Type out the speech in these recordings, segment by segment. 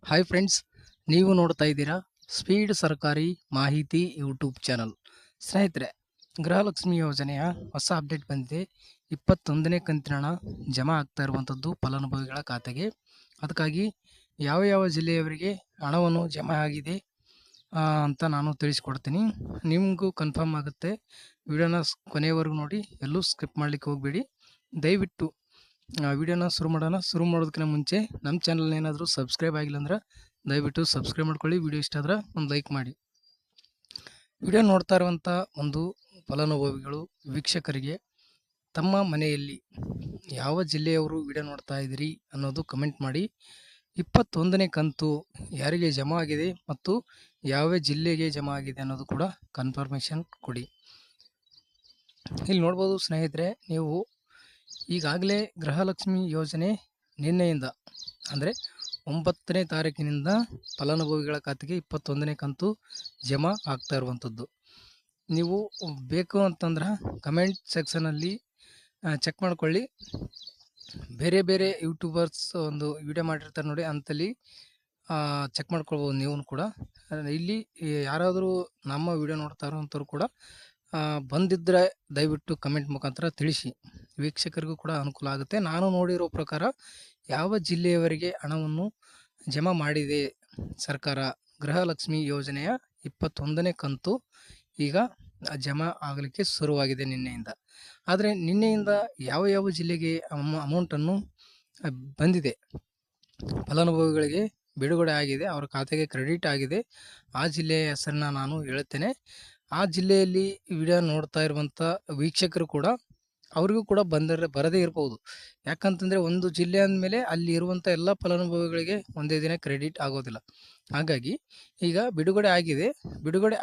Hi friends, ನೀವು ನೋಡ್ತಾ ಇದ್ದೀರಾ ಸ್ಪೀಡ್ ಸರ್ಕಾರಿ ಮಾಹಿತಿ ಯೂಟ್ಯೂಬ್ ಚಾನಲ್. ಸ್ನೇಹಿತರೆ, ಗೃಹಲಕ್ಷ್ಮಿ ಯೋಜನೆಯ ಹೊಸ ಅಪ್ಡೇಟ್ ಬಂದಿದೆ. 21ನೇ ಕಂತಿನ ಹಣ ಜಮಾ ಆಗ್ತಾ ಇರುವಂಥದ್ದು ಫಲಾನುಭವಿಗಳ ಖಾತೆಗೆ. ಅದಕ್ಕಾಗಿ ಯಾವ ಯಾವ ಜಿಲ್ಲೆಯವರಿಗೆ ಹಣವನ್ನು ಜಮಾ ಆಗಿದೆ ಅಂತ ನಾನು ತಿಳಿಸ್ಕೊಡ್ತೀನಿ. ನಿಮಗೂ ಕನ್ಫರ್ಮ್ ಆಗುತ್ತೆ. ವಿಡಿಯೋನ ಕೊನೆಯವರೆಗೂ ನೋಡಿ, ಎಲ್ಲೂ ಸ್ಕಿಪ್ ಮಾಡಲಿಕ್ಕೆ ಹೋಗಬೇಡಿ. ದಯವಿಟ್ಟು ವಿಡಿಯೋನ ಶುರು ಮಾಡೋಣ. ಶುರು ಮಾಡೋದಕ್ಕಿಂತ ಮುಂಚೆ ನಮ್ಮ ಚಾನಲ್ ಏನಾದರೂ ಸಬ್ಸ್ಕ್ರೈಬ್ ಆಗಿಲ್ಲ ಅಂದ್ರೆ ದಯವಿಟ್ಟು ಸಬ್ಸ್ಕ್ರೈಬ್ ಮಾಡ್ಕೊಳ್ಳಿ. ವಿಡಿಯೋ ಇಷ್ಟ ಆದರೆ ಒಂದು ಲೈಕ್ ಮಾಡಿ. ವಿಡಿಯೋ ನೋಡ್ತಾ ಇರುವಂಥ ಒಂದು ಫಲಾನುಭವಿಗಳು ವೀಕ್ಷಕರಿಗೆ ತಮ್ಮ ಮನೆಯಲ್ಲಿ ಯಾವ ಜಿಲ್ಲೆಯವರು ವಿಡಿಯೋ ನೋಡ್ತಾ ಇದ್ದೀರಿ ಅನ್ನೋದು ಕಮೆಂಟ್ ಮಾಡಿ. 21ನೇ ಕಂತು ಯಾರಿಗೆ ಜಮಾ ಆಗಿದೆ ಮತ್ತು ಯಾವ ಜಿಲ್ಲೆಗೆ ಜಮಾ ಆಗಿದೆ ಅನ್ನೋದು ಕೂಡ ಕನ್ಫರ್ಮೇಷನ್ ಕೊಡಿ. ಇಲ್ಲಿ ನೋಡ್ಬೋದು ಸ್ನೇಹಿತರೆ, ನೀವು ಈಗಾಗಲೇ ಗೃಹಲಕ್ಷ್ಮಿ ಯೋಜನೆ ನಿನ್ನೆಯಿಂದ ಅಂದರೆ 9ನೇ ತಾರೀಕಿನಿಂದ ಫಲಾನುಭವಿಗಳ ಖಾತೆಗೆ 21ನೇ ಕಂತು ಜಮಾ ಆಗ್ತಾ ಇರುವಂಥದ್ದು. ನೀವು ಬೇಕು ಅಂತಂದ್ರೆ ಕಮೆಂಟ್ ಸೆಕ್ಷನಲ್ಲಿ ಚೆಕ್ ಮಾಡ್ಕೊಳ್ಳಿ. ಬೇರೆ ಬೇರೆ ಯೂಟ್ಯೂಬರ್ಸ್ ಒಂದು ವಿಡಿಯೋ ಮಾಡಿರ್ತಾರೆ ನೋಡಿ, ಅಂತಲ್ಲಿ ಚೆಕ್ ಮಾಡ್ಕೊಳ್ಬೋದು ನೀವು ಕೂಡ. ಇಲ್ಲಿ ಯಾರಾದರೂ ನಮ್ಮ ವಿಡಿಯೋ ನೋಡ್ತಾ ಇರೋವಂಥವ್ರು ಕೂಡ ಬಂದಿದ್ದರೆ ದಯವಿಟ್ಟು ಕಮೆಂಟ್ ಮುಖಾಂತರ ತಿಳಿಸಿ, ವೀಕ್ಷಕರಿಗೂ ಕೂಡ ಅನುಕೂಲ ಆಗುತ್ತೆ. ನಾನು ನೋಡಿರೋ ಪ್ರಕಾರ ಯಾವ ಜಿಲ್ಲೆಯವರಿಗೆ ಹಣವನ್ನು ಜಮಾ ಮಾಡಿದೆ ಸರ್ಕಾರ, ಗೃಹಲಕ್ಷ್ಮಿ ಯೋಜನೆಯ 21ನೇ ಕಂತು ಈಗ ಜಮಾ ಆಗಲಿಕ್ಕೆ ಶುರುವಾಗಿದೆ ನಿನ್ನೆಯಿಂದ. ಆದರೆ ನಿನ್ನೆಯಿಂದ ಯಾವ ಯಾವ ಜಿಲ್ಲೆಗೆ ಅಮೌಂಟನ್ನು ಬಂದಿದೆ, ಫಲಾನುಭವಿಗಳಿಗೆ ಬಿಡುಗಡೆ ಆಗಿದೆ, ಅವರ ಖಾತೆಗೆ ಕ್ರೆಡಿಟ್ ಆಗಿದೆ, ಆ ಜಿಲ್ಲೆಯ ಹೆಸರನ್ನ ನಾನು ಹೇಳುತ್ತೇನೆ. ಆ ಜಿಲ್ಲೆಯಲ್ಲಿ ವಿಡಿಯೋ ನೋಡ್ತಾ ಇರುವಂಥ ವೀಕ್ಷಕರು ಕೂಡ ಅವರಿಗೂ ಕೂಡ ಬರದೇ ಇರ್ಬೋದು. ಯಾಕಂತಂದರೆ ಒಂದು ಜಿಲ್ಲೆ ಅಂದಮೇಲೆ ಅಲ್ಲಿ ಇರುವಂಥ ಎಲ್ಲ ಫಲಾನುಭವಿಗಳಿಗೆ ಒಂದೇ ದಿನ ಕ್ರೆಡಿಟ್ ಆಗೋದಿಲ್ಲ. ಹಾಗಾಗಿ ಈಗ ಬಿಡುಗಡೆ ಆಗಿದೆ. ಬಿಡುಗಡೆ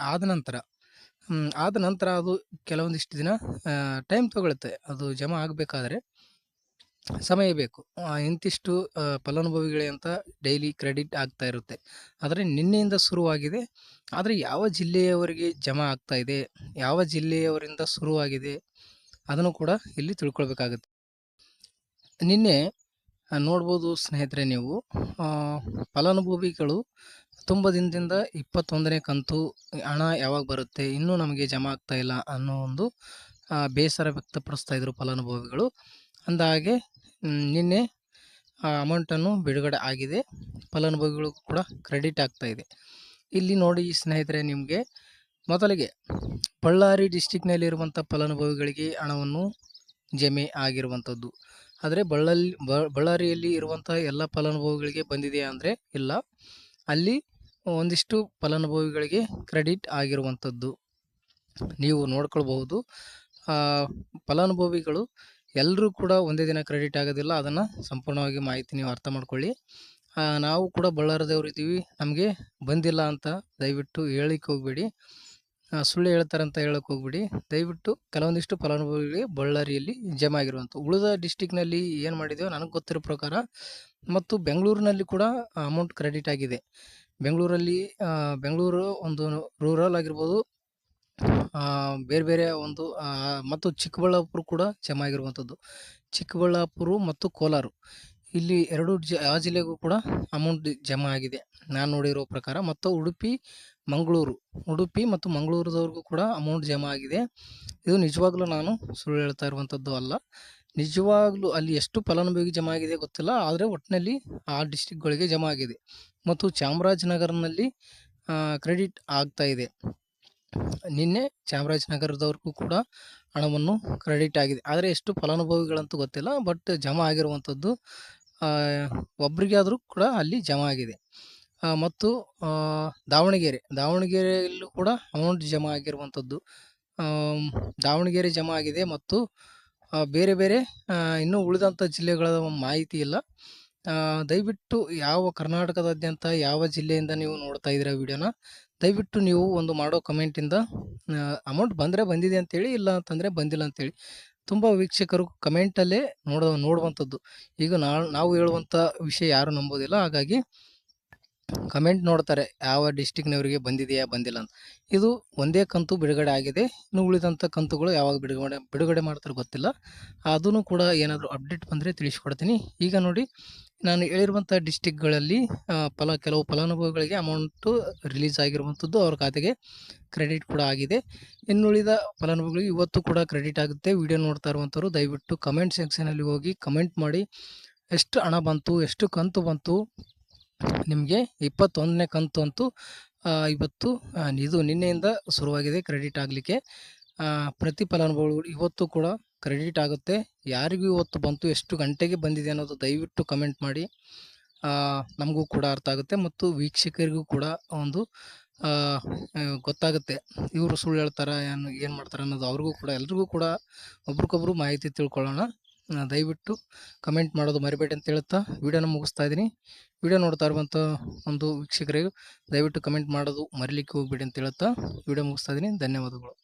ಆದ ನಂತರ ಅದು ಕೆಲವೊಂದಿಷ್ಟು ದಿನ ಟೈಮ್ ತಗೊಳುತ್ತೆ. ಅದು ಜಮಾ ಆಗಬೇಕಾದ್ರೆ ಸಮಯ ಬೇಕು. ಇಂತಿಷ್ಟು ಫಲಾನುಭವಿಗಳೇ ಅಂತ ಡೈಲಿ ಕ್ರೆಡಿಟ್ ಆಗ್ತಾ ಇರುತ್ತೆ. ಆದರೆ ನಿನ್ನೆಯಿಂದ ಶುರುವಾಗಿದೆ. ಆದರೆ ಯಾವ ಜಿಲ್ಲೆಯವರಿಗೆ ಜಮಾ ಆಗ್ತಾ ಇದೆ, ಯಾವ ಜಿಲ್ಲೆಯವರಿಂದ ಶುರುವಾಗಿದೆ ಅದನ್ನು ಕೂಡ ಇಲ್ಲಿ ತಿಳ್ಕೊಳ್ಬೇಕಾಗುತ್ತೆ. ನಿನ್ನೆ ನೋಡ್ಬೋದು ಸ್ನೇಹಿತರೆ, ನೀವು ಫಲಾನುಭವಿಗಳು ತುಂಬ ದಿನದಿಂದ 21ನೇ ಕಂತು ಹಣ ಯಾವಾಗ ಬರುತ್ತೆ, ಇನ್ನೂ ನಮಗೆ ಜಮಾ ಆಗ್ತಾ ಇಲ್ಲ ಅನ್ನೋ ಒಂದು ಬೇಸರ ವ್ಯಕ್ತಪಡಿಸ್ತಾ ಇದ್ರು ಫಲಾನುಭವಿಗಳು. ಅಂದಹಾಗೆ ನಿನ್ನೆ ಅಮೌಂಟನ್ನು ಬಿಡುಗಡೆ ಆಗಿದೆ, ಫಲಾನುಭವಿಗಳು ಕೂಡ ಕ್ರೆಡಿಟ್ ಆಗ್ತಾ ಇದೆ. ಇಲ್ಲಿ ನೋಡಿ ಸ್ನೇಹಿತರೆ, ನಿಮಗೆ ಮೊದಲಿಗೆ ಬಳ್ಳಾರಿ ಡಿಸ್ಟಿಕ್ನಲ್ಲಿರುವಂಥ ಫಲಾನುಭವಿಗಳಿಗೆ ಹಣವನ್ನು ಜಮೆ ಆಗಿರುವಂಥದ್ದು. ಆದರೆ ಬಳ್ಳಾರಿಯಲ್ಲಿ ಇರುವಂಥ ಎಲ್ಲ ಫಲಾನುಭವಿಗಳಿಗೆ ಬಂದಿದೆಯಾ ಅಂದರೆ ಇಲ್ಲ, ಅಲ್ಲಿ ಒಂದಿಷ್ಟು ಫಲಾನುಭವಿಗಳಿಗೆ ಕ್ರೆಡಿಟ್ ಆಗಿರುವಂಥದ್ದು ನೀವು ನೋಡ್ಕೊಳ್ಬಹುದು. ಫಲಾನುಭವಿಗಳು ಎಲ್ಲರೂ ಕೂಡ ಒಂದೇ ದಿನ ಕ್ರೆಡಿಟ್ ಆಗೋದಿಲ್ಲ, ಅದನ್ನು ಸಂಪೂರ್ಣವಾಗಿ ಮಾಹಿತಿ ನೀವು ಅರ್ಥ ಮಾಡ್ಕೊಳ್ಳಿ. ನಾವು ಕೂಡ ಬಳ್ಳಾರದವ್ರು ಇದ್ದೀವಿ, ನಮಗೆ ಬಂದಿಲ್ಲ ಅಂತ ದಯವಿಟ್ಟು ಹೇಳಿಕ್ಕೆ ಹೋಗ್ಬೇಡಿ, ಸುಳ್ಳು ಹೇಳ್ತಾರಂತ ಹೇಳಕ್ಕೆ ಹೋಗ್ಬಿಡಿ. ದಯವಿಟ್ಟು ಕೆಲವೊಂದಿಷ್ಟು ಫಲಾನುಭವಿಗಳಿಗೆ ಬಳ್ಳಾರಿಯಲ್ಲಿ ಜಮಾ ಆಗಿರುವಂಥ, ಉಳಿದ ಡಿಸ್ಟಿಕ್ನಲ್ಲಿ ಏನು ಮಾಡಿದೆಯೋ ನನಗೆ ಗೊತ್ತಿರೋ ಪ್ರಕಾರ, ಮತ್ತು ಬೆಂಗಳೂರಿನಲ್ಲಿ ಕೂಡ ಅಮೌಂಟ್ ಕ್ರೆಡಿಟ್ ಆಗಿದೆ. ಬೆಂಗಳೂರು ಒಂದು ರೂರಲ್ ಆಗಿರ್ಬೋದು, ಬೇರೆ ಬೇರೆ ಒಂದು ಮತ್ತು ಚಿಕ್ಕಬಳ್ಳಾಪುರ ಕೂಡ ಜಮಾ ಆಗಿರುವಂಥದ್ದು. ಚಿಕ್ಕಬಳ್ಳಾಪುರ ಮತ್ತು ಕೋಲಾರ, ಇಲ್ಲಿ ಎರಡು ಆ ಜಿಲ್ಲೆಗೂ ಕೂಡ ಅಮೌಂಟ್ ಜಮಾ ಆಗಿದೆ ನಾನು ನೋಡಿರೋ ಪ್ರಕಾರ. ಮತ್ತು ಉಡುಪಿ ಮತ್ತು ಮಂಗಳೂರದವ್ರಿಗೂ ಕೂಡ ಅಮೌಂಟ್ ಜಮಾ ಆಗಿದೆ. ಇದು ನಿಜವಾಗ್ಲೂ ನಾನು ಸುಳ್ಳು ಹೇಳ್ತಾ ಇರುವಂಥದ್ದು ಅಲ್ಲ, ನಿಜವಾಗ್ಲೂ ಅಲ್ಲಿ ಎಷ್ಟು ಫಲಾನುಭವಿಗೆ ಜಮಾ ಆಗಿದೆ ಗೊತ್ತಿಲ್ಲ, ಆದರೆ ಒಟ್ಟಿನಲ್ಲಿ ಆ ಡಿಸ್ಟಿಕ್ಗಳಿಗೆ ಜಮಾ ಆಗಿದೆ. ಮತ್ತು ಚಾಮರಾಜನಗರನಲ್ಲಿ ಕ್ರೆಡಿಟ್ ಆಗ್ತಾ ಇದೆ. ನಿನ್ನೆ ಚಾಮರಾಜನಗರದವ್ರಿಗೂ ಕೂಡ ಹಣವನ್ನು ಕ್ರೆಡಿಟ್ ಆಗಿದೆ, ಆದರೆ ಎಷ್ಟು ಫಲಾನುಭವಿಗಳಂತೂ ಗೊತ್ತಿಲ್ಲ, ಬಟ್ ಜಮಾ ಆಗಿರುವಂಥದ್ದು ಒಬ್ಬರಿಗಾದರೂ ಕೂಡ ಅಲ್ಲಿ ಜಮಾ ಆಗಿದೆ. ಮತ್ತು ದಾವಣಗೆರೆಯಲ್ಲೂ ಕೂಡ ಅಮೌಂಟ್ ಜಮಾ ಆಗಿರುವಂಥದ್ದು, ದಾವಣಗೆರೆ ಜಮಾ ಆಗಿದೆ. ಮತ್ತು ಬೇರೆ ಬೇರೆ ಇನ್ನೂ ಉಳಿದಂಥ ಜಿಲ್ಲೆಗಳ ಮಾಹಿತಿ ಇಲ್ಲ. ದಯವಿಟ್ಟು ಕರ್ನಾಟಕದಾದ್ಯಂತ ಯಾವ ಜಿಲ್ಲೆಯಿಂದ ನೀವು ನೋಡ್ತಾ ಇದ್ದೀರಾ ವಿಡಿಯೋನ, ದಯವಿಟ್ಟು ನೀವು ಒಂದು ಮಾಡೋ ಕಮೆಂಟಿಂದ ಅಮೌಂಟ್ ಬಂದರೆ ಬಂದಿದೆ ಅಂತೇಳಿ, ಇಲ್ಲ ಅಂತಂದರೆ ಬಂದಿಲ್ಲ ಅಂತೇಳಿ. ತುಂಬ ವೀಕ್ಷಕರು ಕಮೆಂಟಲ್ಲೇ ನೋಡುವಂಥದ್ದು. ಈಗ ನಾವು ಹೇಳುವಂಥ ವಿಷಯ ಯಾರು ನಂಬೋದಿಲ್ಲ. ಹಾಗಾಗಿ ಕಮೆಂಟ್ ನೋಡ್ತಾರೆ ಯಾವ ಡಿಸ್ಟಿಕ್ನವರಿಗೆ ಬಂದಿದೆಯಾ ಬಂದಿಲ್ಲ ಅಂತ. ಇದು ಒಂದೇ ಕಂತು ಬಿಡುಗಡೆ ಆಗಿದೆ. ಇನ್ನು ಉಳಿದಂಥ ಕಂತುಗಳು ಯಾವಾಗ ಬಿಡುಗಡೆ ಮಾಡ್ತಾರೆ ಗೊತ್ತಿಲ್ಲ. ಅದನ್ನು ಕೂಡ ಏನಾದರೂ ಅಪ್ಡೇಟ್ ಬಂದರೆ ತಿಳಿಸ್ಕೊಡ್ತೀನಿ. ಈಗ ನೋಡಿ, ನಾನು ಹೇಳಿರುವಂಥ ಡಿಸ್ಟಿಕ್ಗಳಲ್ಲಿ ಕೆಲವು ಫಲಾನುಭವಿಗಳಿಗೆ ಅಮೌಂಟು ರಿಲೀಸ್ ಆಗಿರುವಂಥದ್ದು ಅವ್ರ ಖಾತೆಗೆ ಕ್ರೆಡಿಟ್ ಕೂಡ ಆಗಿದೆ. ಇನ್ನುಳಿದ ಫಲಾನುಭವಿಗಳಿಗೆ ಇವತ್ತು ಕೂಡ ಕ್ರೆಡಿಟ್ ಆಗುತ್ತೆ. ವಿಡಿಯೋ ನೋಡ್ತಾ ಇರುವಂಥವ್ರು ದಯವಿಟ್ಟು ಕಮೆಂಟ್ ಸೆಕ್ಷನಲ್ಲಿ ಹೋಗಿ ಕಮೆಂಟ್ ಮಾಡಿ, ಎಷ್ಟು ಹಣ ಬಂತು, ಎಷ್ಟು ಕಂತು ಬಂತು ನಿಮಗೆ. 21ನೇ ಕಂತು ಅಂತೂ ಇವತ್ತು ಇದು ನಿನ್ನೆಯಿಂದ ಶುರುವಾಗಿದೆ ಕ್ರೆಡಿಟ್ ಆಗಲಿಕ್ಕೆ. ಪ್ರತಿ ಫಲಾನುಭವಿಗಳು ಇವತ್ತು ಕೂಡ ಕ್ರೆಡಿಟ್ ಆಗುತ್ತೆ. ಯಾರಿಗೂ ಇವತ್ತು ಬಂತು, ಎಷ್ಟು ಗಂಟೆಗೆ ಬಂದಿದೆ ಅನ್ನೋದು ದಯವಿಟ್ಟು ಕಮೆಂಟ್ ಮಾಡಿ. ನಮಗೂ ಕೂಡ ಅರ್ಥ ಆಗುತ್ತೆ ಮತ್ತು ವೀಕ್ಷಕರಿಗೂ ಕೂಡ ಒಂದು ಗೊತ್ತಾಗುತ್ತೆ, ಇವರು ಸುಳ್ಳು ಹೇಳ್ತಾರೆ ಏನು ಮಾಡ್ತಾರೆ ಅನ್ನೋದು ಅವ್ರಿಗೂ ಕೂಡ, ಎಲ್ರಿಗೂ ಕೂಡ ಒಬ್ರಿಗೊಬ್ರು ಮಾಹಿತಿ ತಿಳ್ಕೊಳ್ಳೋಣ. ದಯವಿಟ್ಟು ಕಮೆಂಟ್ ಮಾಡೋದು ಮರಿಬೇಡಿ ಅಂತ ಹೇಳ್ತಾ ವಿಡಿಯೋನ ಮುಗಿಸ್ತಾ ಇದ್ದೀನಿ. ವಿಡಿಯೋ ನೋಡ್ತಾ ಇರುವಂಥ ಒಂದು ವೀಕ್ಷಕರಿಗೂ ದಯವಿಟ್ಟು ಕಮೆಂಟ್ ಮಾಡೋದು ಮರಿಲಿಕ್ಕೆ ಹೋಗ್ಬೇಡಿ ಅಂತ ಹೇಳ್ತಾ ವಿಡಿಯೋ ಮುಗಿಸ್ತಾ ಇದ್ದೀನಿ. ಧನ್ಯವಾದಗಳು.